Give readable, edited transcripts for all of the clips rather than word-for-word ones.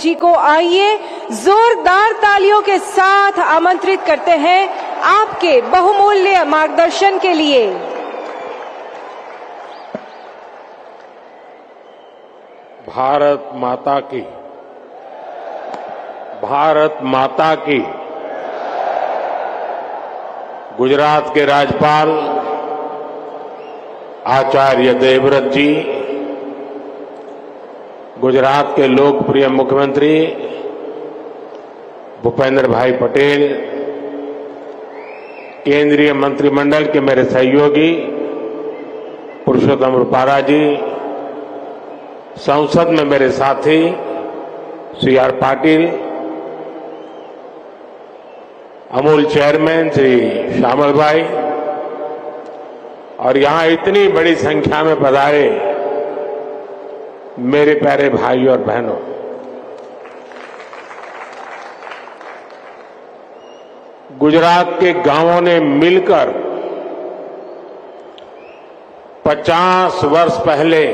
जी को आइए जोरदार तालियों के साथ आमंत्रित करते हैं आपके बहुमूल्य मार्गदर्शन के लिए। भारत माता की गुजरात के राज्यपाल आचार्य देवव्रत जी, गुजरात के लोकप्रिय मुख्यमंत्री भूपेंद्र भाई पटेल, केंद्रीय मंत्रिमंडल के मेरे सहयोगी पुरुषोत्तम रूपाला जी, संसद में मेरे साथी श्री आर पाटिल, अमूल चेयरमैन श्री श्यामल भाई और यहां इतनी बड़ी संख्या में पधारे मेरे प्यारे भाई और बहनों, गुजरात के गांवों ने मिलकर 50 वर्ष पहले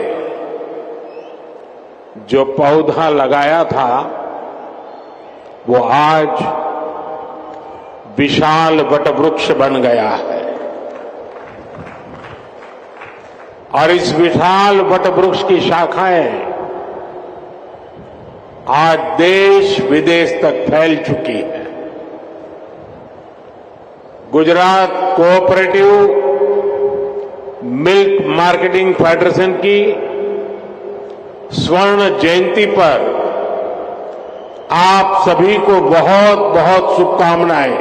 जो पौधा लगाया था वो आज विशाल वटवृक्ष बन गया है और इस विशाल वटवृक्ष की शाखाएं आज देश विदेश तक फैल चुकी है। Gujarat cooperative milk marketing federation की स्वर्ण जयंती पर आप सभी को बहुत बहुत शुभकामनाएं।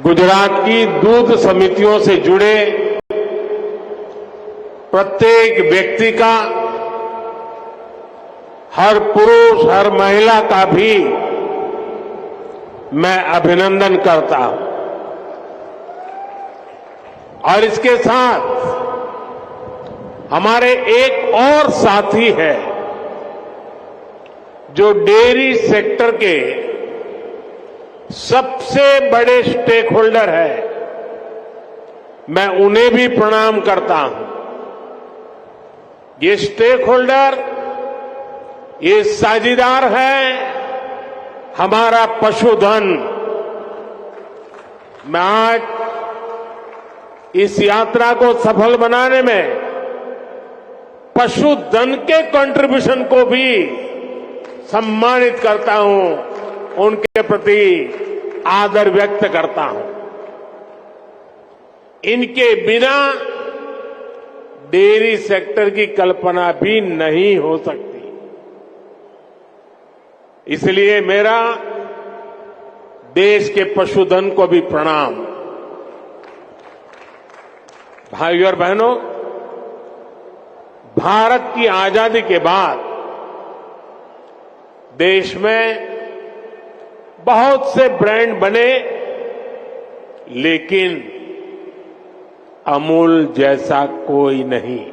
गुजरात की दूध समितियों से जुड़े प्रत्येक व्यक्ति का, हर पुरुष हर महिला का भी मैं अभिनंदन करता हूं और इसके साथ हमारे एक और साथी है जो डेयरी सेक्टर के सबसे बड़े स्टेक होल्डर है, मैं उन्हें भी प्रणाम करता हूं। ये स्टेक होल्डर, ये साझीदार है हमारा पशुधन। मैं आज इस यात्रा को सफल बनाने में पशुधन के कंट्रीब्यूशन को भी सम्मानित करता हूं, उनके प्रति आदर व्यक्त करता हूं। इनके बिना डेयरी सेक्टर की कल्पना भी नहीं हो सकती। इसलिए मेरा देश के पशुधन को भी प्रणाम। भाइयों और बहनों, भारत की आजादी के बाद देश में बहुत से ब्रांड बने, लेकिन अमूल जैसा कोई नहीं।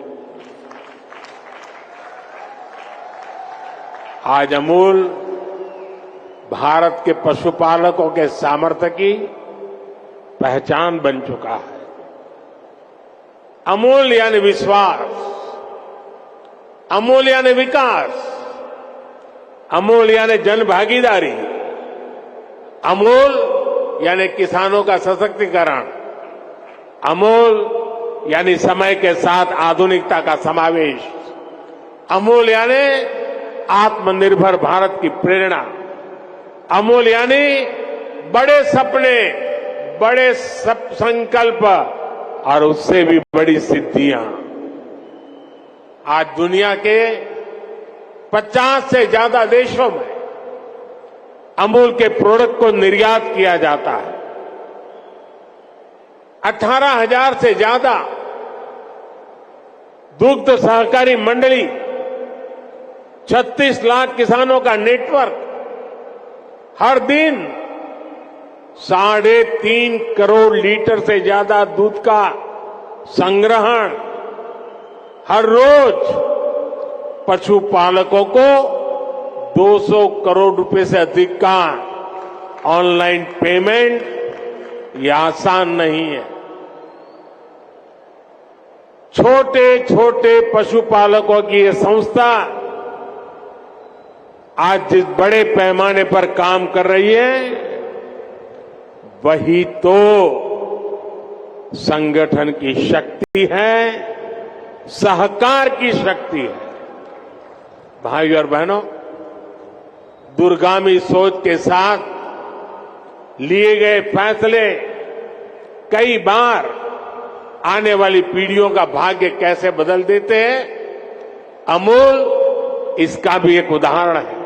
आज अमूल भारत के पशुपालकों के सामर्थ्य की पहचान बन चुका है। अमूल यानी विश्वास, अमूल यानी विकास, अमूल यानी जन भागीदारी, अमूल यानी किसानों का सशक्तिकरण, अमूल यानी समय के साथ आधुनिकता का समावेश, अमूल यानी आत्मनिर्भर भारत की प्रेरणा, अमूल यानी बड़े सपने, बड़े संकल्प और उससे भी बड़ी सिद्धियां। आज दुनिया के 50 से ज्यादा देशों में अमूल के प्रोडक्ट को निर्यात किया जाता है। 18,000 से ज्यादा दुग्ध सहकारी मंडली, 36 लाख किसानों का नेटवर्क, हर दिन 3.5 करोड़ लीटर से ज्यादा दूध का संग्रहण, हर रोज पशुपालकों को 200 करोड़ रुपए से अधिक का ऑनलाइन पेमेंट, ये आसान नहीं है। छोटे छोटे पशुपालकों की ये संस्था आज जिस बड़े पैमाने पर काम कर रही है, वही तो संगठन की शक्ति है, सहकार की शक्ति है। भाइयों और बहनों, दूरगामी सोच के साथ लिए गए फैसले कई बार आने वाली पीढ़ियों का भाग्य कैसे बदल देते हैं, अमूल इसका भी एक उदाहरण है।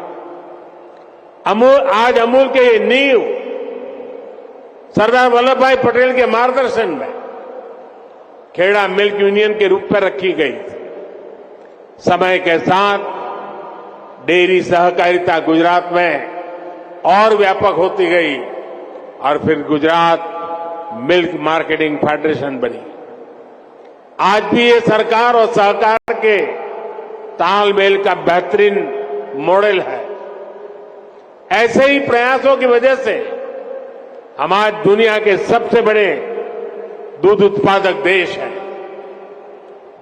आज अमूल के ये नींव सरदार वल्लभ भाई पटेल के मार्गदर्शन में खेड़ा मिल्क यूनियन के रूप में रखी गई थी। समय के साथ डेयरी सहकारिता गुजरात में और व्यापक होती गई और फिर गुजरात मिल्क मार्केटिंग फेडरेशन बनी। आज भी ये सरकार और सहकार के तालमेल का बेहतरीन मॉडल है। ऐसे ही प्रयासों की वजह से हम आज दुनिया के सबसे बड़े दूध उत्पादक देश हैं।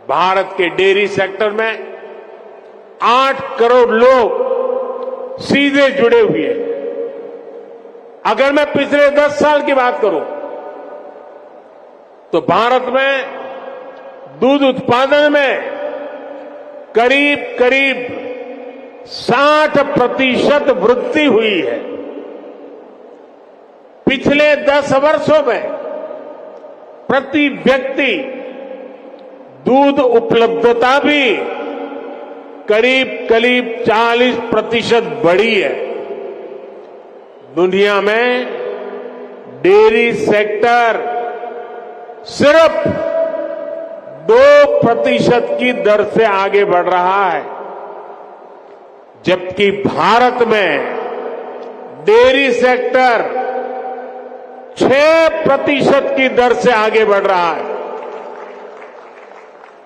भारत के डेयरी सेक्टर में 8 करोड़ लोग सीधे जुड़े हुए हैं। अगर मैं पिछले 10 साल की बात करूं तो भारत में दूध उत्पादन में करीब करीब 60% वृद्धि हुई है। पिछले 10 वर्षों में प्रति व्यक्ति दूध उपलब्धता भी करीब करीब 40% बढ़ी है। दुनिया में डेयरी सेक्टर सिर्फ 2% की दर से आगे बढ़ रहा है, जबकि भारत में डेयरी सेक्टर 6% की दर से आगे बढ़ रहा है।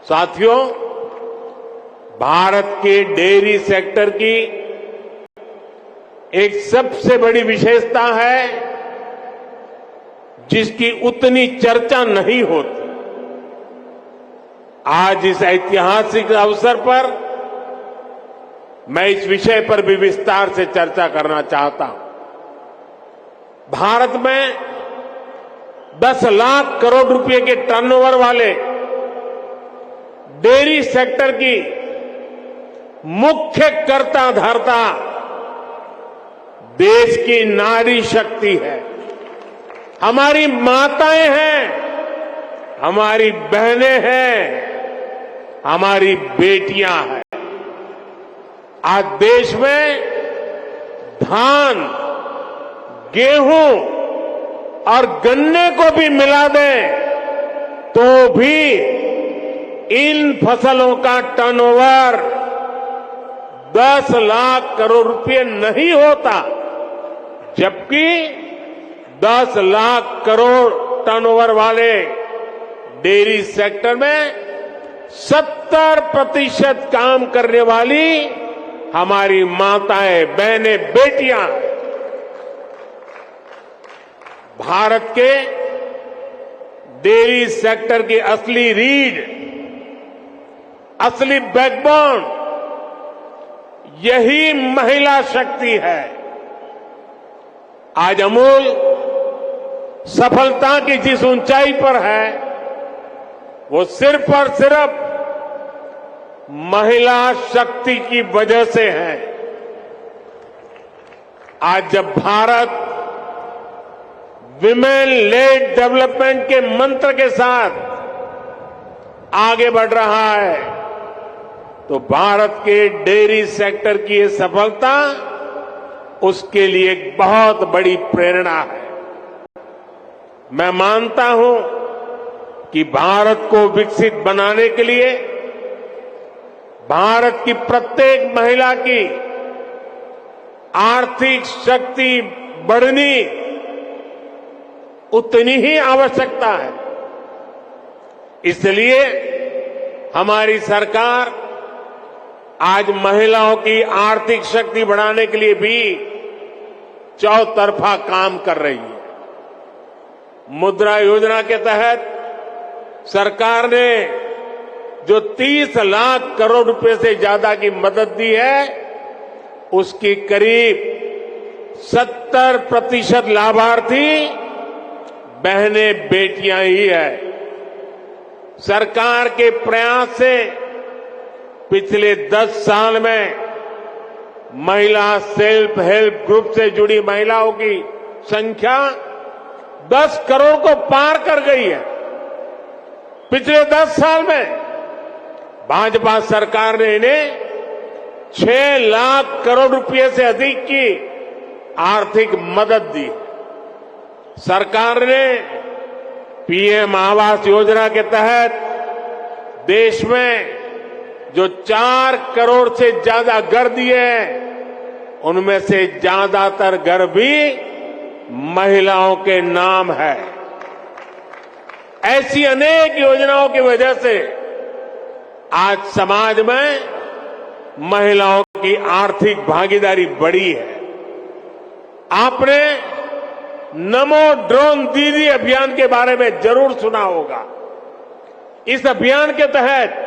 साथियों, भारत के डेयरी सेक्टर की एक सबसे बड़ी विशेषता है जिसकी उतनी चर्चा नहीं होती। आज इस ऐतिहासिक अवसर पर मैं इस विषय पर भी विस्तार से चर्चा करना चाहता हूं। भारत में 10 लाख करोड़ रुपए के टर्नओवर वाले डेयरी सेक्टर की मुख्य कर्ता धर्ता देश की नारी शक्ति है, हमारी माताएं हैं, हमारी बहनें हैं, हमारी बेटियां हैं। आज देश में धान, गेहूं और गन्ने को भी मिला दें तो भी इन फसलों का टर्नओवर 10 लाख करोड़ रुपए नहीं होता, जबकि 10 लाख करोड़ टर्नओवर वाले डेयरी सेक्टर में 70% काम करने वाली हमारी माताएं, बहनें, बेटियां। भारत के डेयरी सेक्टर की असली रीढ़, असली बैकबोन यही महिला शक्ति है। आज अमूल सफलता की जिस ऊंचाई पर है वो सिर्फ और सिर्फ महिला शक्ति की वजह से है। आज जब भारत विमेन लेड डेवलपमेंट के मंत्र के साथ आगे बढ़ रहा है तो भारत के डेयरी सेक्टर की ये सफलता उसके लिए एक बहुत बड़ी प्रेरणा है। मैं मानता हूं कि भारत को विकसित बनाने के लिए भारत की प्रत्येक महिला की आर्थिक शक्ति बढ़नी उतनी ही आवश्यकता है। इसलिए हमारी सरकार आज महिलाओं की आर्थिक शक्ति बढ़ाने के लिए भी चौतरफा काम कर रही है। मुद्रा योजना के तहत सरकार ने जो 30 लाख करोड़ रुपए से ज्यादा की मदद दी है, उसकी करीब 70% लाभार्थी बहनें बेटियां ही है। सरकार के प्रयास से पिछले 10 साल में महिला सेल्फ हेल्प ग्रुप से जुड़ी महिलाओं की संख्या 10 करोड़ को पार कर गई है। पिछले 10 साल में भाजपा सरकार ने इन्हें 6 लाख करोड़ रुपए से अधिक की आर्थिक मदद दी। सरकार ने पीएम आवास योजना के तहत देश में जो 4 करोड़ से ज्यादा घर दिए हैं, उनमें से ज्यादातर घर भी महिलाओं के नाम है। ऐसी अनेक योजनाओं की वजह से आज समाज में महिलाओं की आर्थिक भागीदारी बढ़ी है। आपने नमो ड्रोन दीदी अभियान के बारे में जरूर सुना होगा। इस अभियान के तहत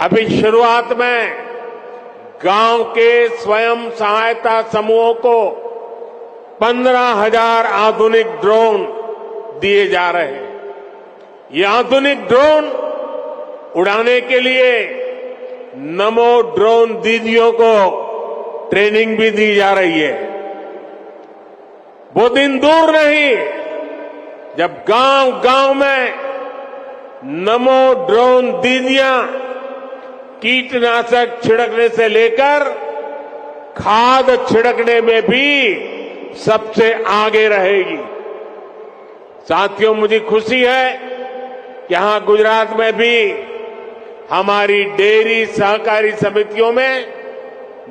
अभी शुरुआत में गांव के स्वयं सहायता समूहों को 15,000 आधुनिक ड्रोन दिए जा रहे हैं। ये आधुनिक ड्रोन उड़ाने के लिए नमो ड्रोन दीदियों को ट्रेनिंग भी दी जा रही है। वो दिन दूर नहीं जब गांव-गांव में नमो ड्रोन दीदियां कीटनाशक छिड़कने से लेकर खाद छिड़कने में भी सबसे आगे रहेगी। साथियों, मुझे खुशी है कि यहां गुजरात में भी हमारी डेयरी सहकारी समितियों में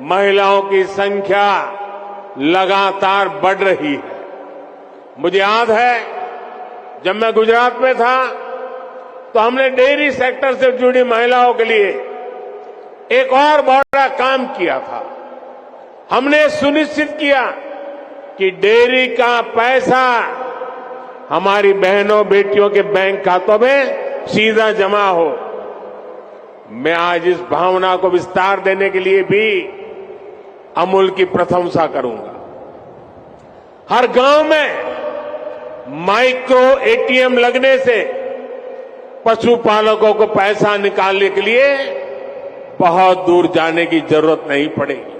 महिलाओं की संख्या लगातार बढ़ रही है। मुझे याद है जब मैं गुजरात में था तो हमने डेयरी सेक्टर से जुड़ी महिलाओं के लिए एक और बड़ा काम किया था। हमने सुनिश्चित किया कि डेयरी का पैसा हमारी बहनों बेटियों के बैंक खातों में सीधा जमा हो। मैं आज इस भावना को विस्तार देने के लिए भी अमूल की प्रशंसा करूंगा। हर गांव में माइक्रो एटीएम लगने से पशुपालकों को पैसा निकालने के लिए बहुत दूर जाने की जरूरत नहीं पड़ेगी।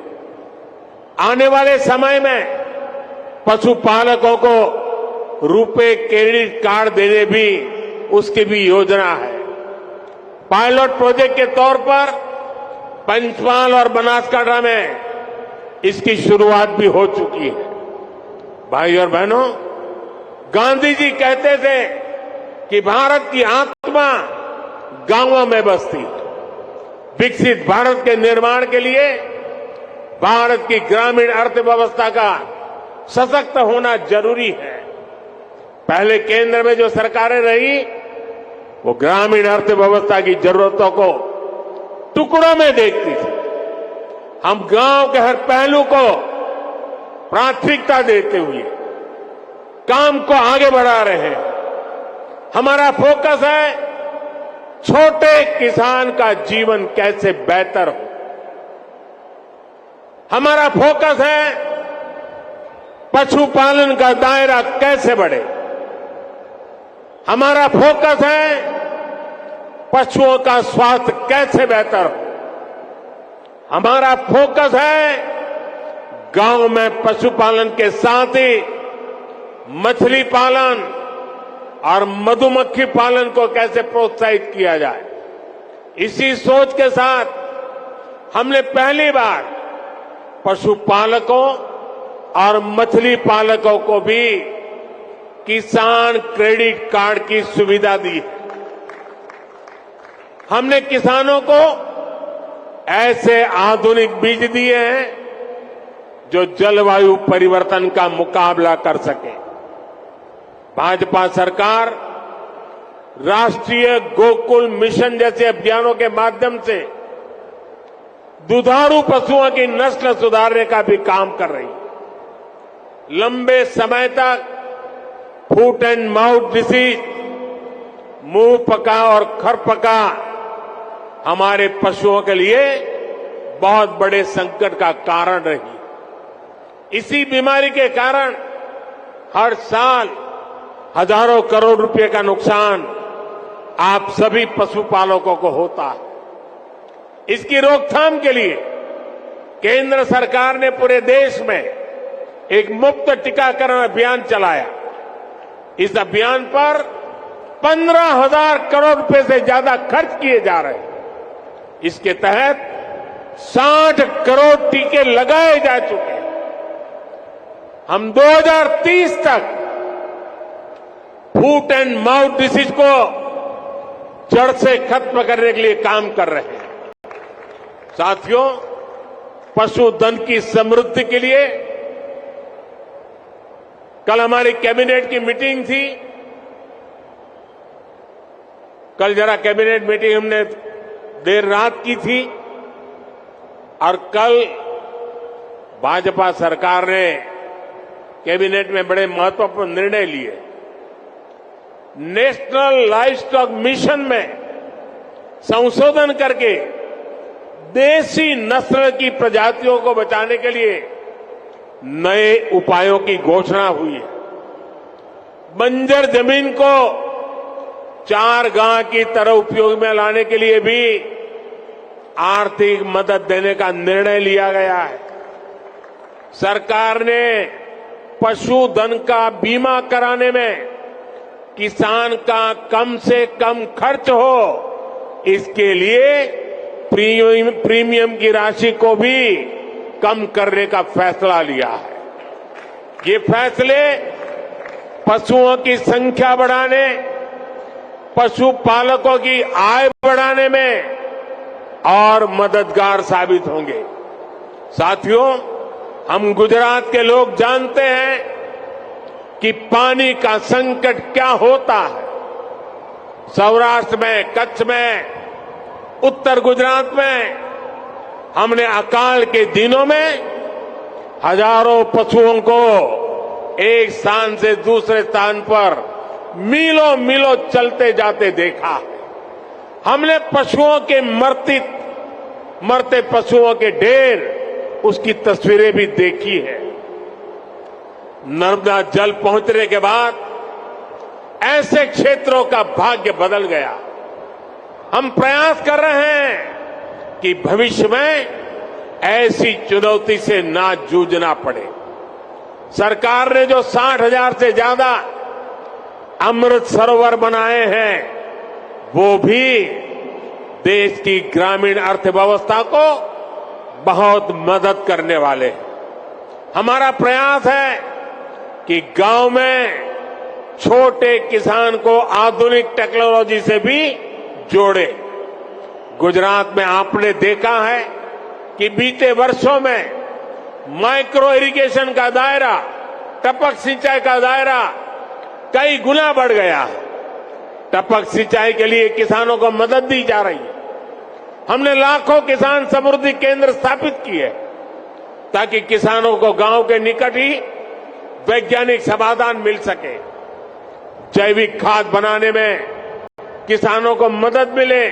आने वाले समय में पशुपालकों को रुपे क्रेडिट कार्ड देने भी उसकी भी योजना है। पायलट प्रोजेक्ट के तौर पर पंचमहाल और बनासकांठा में इसकी शुरुआत भी हो चुकी है। भाई और बहनों, गांधी जी कहते थे कि भारत की आत्मा गांवों में बसती है। विकसित भारत के निर्माण के लिए भारत की ग्रामीण अर्थव्यवस्था का सशक्त होना जरूरी है। पहले केंद्र में जो सरकारें रही वो ग्रामीण अर्थव्यवस्था की जरूरतों को टुकड़ों में देखती थी। हम गांव के हर पहलू को प्राथमिकता देते हुए काम को आगे बढ़ा रहे हैं। हमारा फोकस है छोटे किसान का जीवन कैसे बेहतर हो। हमारा फोकस है पशुपालन का दायरा कैसे बढ़े। हमारा फोकस है पशुओं का स्वास्थ्य कैसे बेहतर हो। हमारा फोकस है गांव में पशुपालन के साथ ही मछली पालन और मधुमक्खी पालन को कैसे प्रोत्साहित किया जाए। इसी सोच के साथ हमने पहली बार पशुपालकों और मछली पालकों को भी किसान क्रेडिट कार्ड की सुविधा दी है। हमने किसानों को ऐसे आधुनिक बीज दिए हैं जो जलवायु परिवर्तन का मुकाबला कर सके। भाजपा सरकार राष्ट्रीय गोकुल मिशन जैसे अभियानों के माध्यम से दुधारू पशुओं की नस्ल सुधारने का भी काम कर रही है। लंबे समय तक फुट एंड माउथ डिसीज, मुंह पका और खरपका हमारे पशुओं के लिए बहुत बड़े संकट का कारण रही। इसी बीमारी के कारण हर साल हजारों करोड़ रुपए का नुकसान आप सभी पशुपालकों को होता है। इसकी रोकथाम के लिए केंद्र सरकार ने पूरे देश में एक मुफ्त टीकाकरण अभियान चलाया। इस अभियान पर 15,000 करोड़ रुपए से ज्यादा खर्च किए जा रहे हैं। इसके तहत 60 करोड़ टीके लगाए जा चुके हैं। हम 2030 तक फूट एंड माउथ डिसीज को जड़ से खत्म करने के लिए काम कर रहे हैं। साथियों, पशुधन की समृद्धि के लिए कल हमारी कैबिनेट की मीटिंग थी। कल जरा कैबिनेट मीटिंग हमने देर रात की थी और कल भाजपा सरकार ने कैबिनेट में बड़े महत्वपूर्ण निर्णय लिए। नेशनल लाइवस्टॉक मिशन में संशोधन करके देसी नस्ल की प्रजातियों को बचाने के लिए नए उपायों की घोषणा हुई है। बंजर जमीन को चारगाह की तरह उपयोग में लाने के लिए भी आर्थिक मदद देने का निर्णय लिया गया है। सरकार ने पशुधन का बीमा कराने में किसान का कम से कम खर्च हो, इसके लिए प्रीमियम की राशि को भी कम करने का फैसला लिया है। ये फैसले पशुओं की संख्या बढ़ाने, पशुपालकों की आय बढ़ाने में और मददगार साबित होंगे। साथियों, हम गुजरात के लोग जानते हैं कि पानी का संकट क्या होता है। सौराष्ट्र में, कच्छ में, उत्तर गुजरात में हमने अकाल के दिनों में हजारों पशुओं को एक स्थान से दूसरे स्थान पर मीलों मीलों चलते जाते देखा। हमने पशुओं के मरते पशुओं के ढेर, उसकी तस्वीरें भी देखी है। नर्मदा जल पहुंचने के बाद ऐसे क्षेत्रों का भाग्य बदल गया। हम प्रयास कर रहे हैं कि भविष्य में ऐसी चुनौती से ना जूझना पड़े। सरकार ने जो 60,000 से ज्यादा अमृत सरोवर बनाए हैं, वो भी देश की ग्रामीण अर्थव्यवस्था को बहुत मदद करने वाले हैं। हमारा प्रयास है कि गांव में छोटे किसान को आधुनिक टेक्नोलॉजी से भी जोड़े। गुजरात में आपने देखा है कि बीते वर्षों में माइक्रो इरिगेशन का दायरा, टपक सिंचाई का दायरा कई गुना बढ़ गया है। टपक सिंचाई के लिए किसानों को मदद दी जा रही है। हमने लाखों किसान समृद्धि केंद्र स्थापित किए ताकि किसानों को गांव के निकट ही वैज्ञानिक समाधान मिल सके। जैविक खाद बनाने में किसानों को मदद मिले,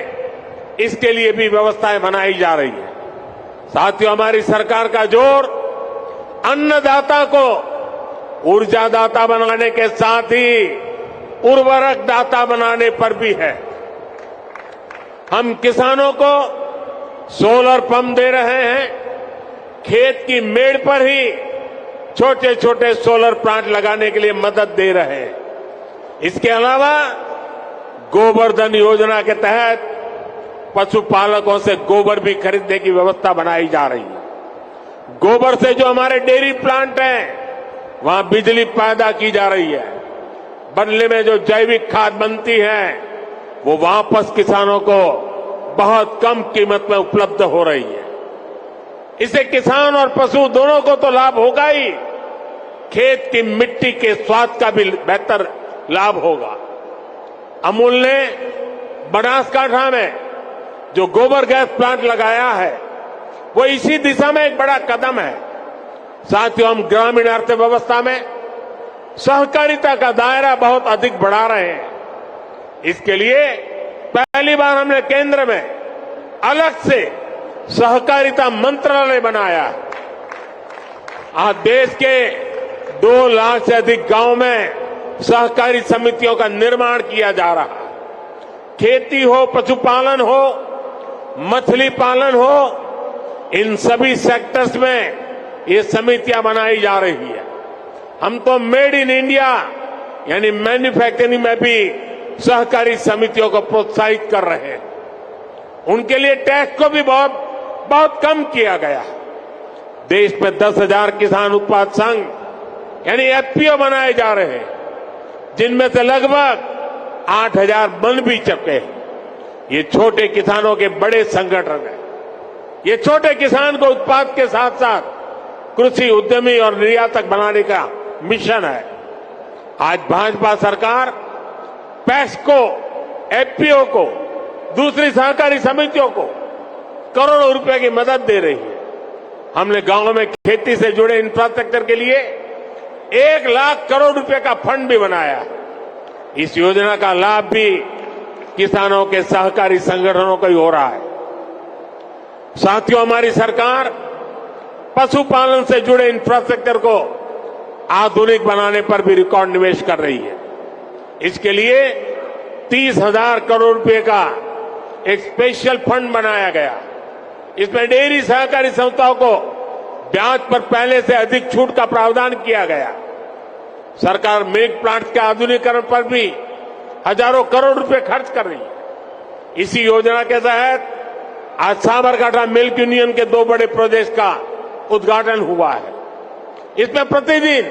इसके लिए भी व्यवस्थाएं बनाई जा रही है। साथियों, हमारी सरकार का जोर अन्नदाता को ऊर्जादाता बनाने के साथ ही उर्वरक दाता बनाने पर भी है। हम किसानों को सोलर पंप दे रहे हैं। खेत की मेड़ पर ही छोटे छोटे सोलर प्लांट लगाने के लिए मदद दे रहे हैं। इसके अलावा गोवर्धन योजना के तहत पशुपालकों से गोबर भी खरीदने की व्यवस्था बनाई जा रही है। गोबर से जो हमारे डेयरी प्लांट हैं, वहां बिजली पैदा की जा रही है। बदले में जो जैविक खाद बनती है, वो वापस किसानों को बहुत कम कीमत में उपलब्ध हो रही है। इससे किसान और पशु दोनों को तो लाभ होगा ही, खेत की मिट्टी के स्वास्थ्य का भी बेहतर लाभ होगा। अमूल ने बनासकांठा में जो गोबर गैस प्लांट लगाया है, वो इसी दिशा में एक बड़ा कदम है। साथियों, हम ग्रामीण अर्थव्यवस्था में सहकारिता का दायरा बहुत अधिक बढ़ा रहे हैं। इसके लिए पहली बार हमने केंद्र में अलग से सहकारिता मंत्रालय बनाया। आज देश के 2 लाख से अधिक गांव में सहकारी समितियों का निर्माण किया जा रहा है। खेती हो, पशुपालन हो, मछली पालन हो, इन सभी सेक्टर्स में ये समितियां बनाई जा रही है। हम तो मेड इन इंडिया यानी मैन्युफैक्चरिंग में भी सहकारी समितियों को प्रोत्साहित कर रहे हैं। उनके लिए टैक्स को भी बहुत कम किया गया। देश में 10,000 किसान उत्पाद संघ यानी एफपीओ बनाए जा रहे हैं, जिनमें से लगभग 8,000 बन भी चुके हैं। ये छोटे किसानों के बड़े संगठन है। ये छोटे किसान को उत्पाद के साथ साथ कृषि उद्यमी और निर्यातक बनाने का मिशन है। आज भाजपा सरकार पैक्सको, एफपीओ को, दूसरी सहकारी समितियों को करोड़ों रुपए की मदद दे रही है। हमने गांव में खेती से जुड़े इंफ्रास्ट्रक्चर के लिए 1 लाख करोड़ रुपए का फंड भी बनाया। इस योजना का लाभ भी किसानों के सहकारी संगठनों को ही हो रहा है। साथियों, हमारी सरकार पशुपालन से जुड़े इंफ्रास्ट्रक्चर को आधुनिक बनाने पर भी रिकॉर्ड निवेश कर रही है। इसके लिए 30,000 करोड़ रुपए का एक स्पेशल फंड बनाया गया। इसमें डेयरी सहकारी संस्थाओं को ब्याज पर पहले से अधिक छूट का प्रावधान किया गया। सरकार मिल्क प्लांट के आधुनिकीकरण पर भी हजारों करोड़ रुपए खर्च कर रही है। इसी योजना के तहत आज साबरकांठा मिल्क यूनियन के 2 बड़े प्रोजेक्ट का उद्घाटन हुआ है। इसमें प्रतिदिन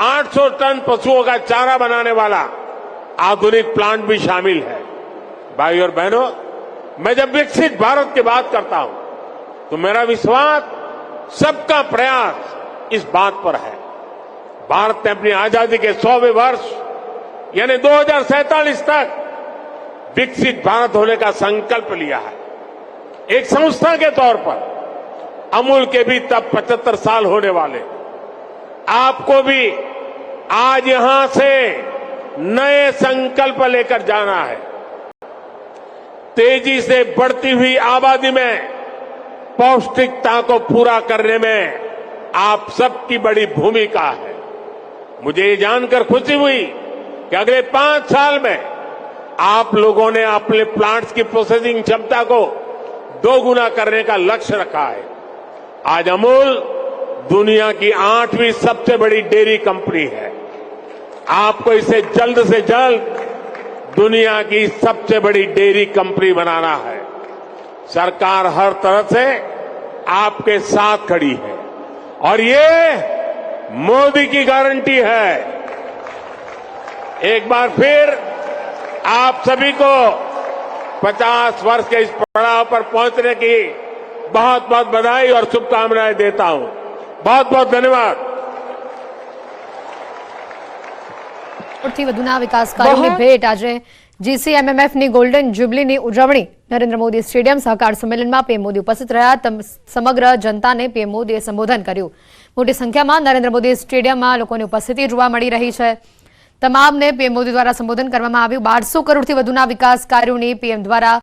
800 टन पशुओं का चारा बनाने वाला आधुनिक प्लांट भी शामिल है। भाई और बहनों, मैं जब विकसित भारत की बात करता हूं तो मेरा विश्वास, सबका प्रयास इस बात पर है। भारत ने अपनी आजादी के 100वें वर्ष यानी 2047 तक विकसित भारत होने का संकल्प लिया है। एक संस्था के तौर पर अमूल के भी तब 75 साल होने वाले। आपको भी आज यहां से नए संकल्प लेकर जाना है। तेजी से बढ़ती हुई आबादी में पौष्टिकता को पूरा करने में आप सबकी बड़ी भूमिका है। मुझे ये जानकर खुशी हुई कि अगले 5 साल में आप लोगों ने अपने प्लांट्स की प्रोसेसिंग क्षमता को 2 गुना करने का लक्ष्य रखा है। आज अमूल दुनिया की 8वीं सबसे बड़ी डेयरी कंपनी है। आपको इसे जल्द से जल्द दुनिया की सबसे बड़ी डेयरी कंपनी बनाना है। सरकार हर तरह से आपके साथ खड़ी है और ये मोदी की गारंटी है। एक बार फिर आप सभी को 50 वर्ष के इस पड़ाव पर पहुंचने की बहुत बहुत बधाई और शुभकामनाएं देता हूं। बहुत बहुत धन्यवाद। થી વધુના વિકાસ કાર્યોની ભેટ આજે GCMMFની ગોલ્ડન જ્યુબિલીની ઉજવણી નરેન્દ્ર મોદી સ્ટેડિયમ સહકાર સંમેલનમાં પીએમ મોદી ઉપસ્થિત રહ્યા। સમગ્ર જનતાને પીએમ મોદીએ સંબોધન કર્યું। મોટી સંખ્યામાં નરેન્દ્ર મોદી સ્ટેડિયમમાં લોકોની ઉપસ્થિતિ જોવા મળી રહી છે। તમામને પીએમ મોદી દ્વારા સંબોધન કરવામાં આવ્યું। 1200 કરોડથી વધુના વિકાસ કાર્યોની પીએમ દ્વારા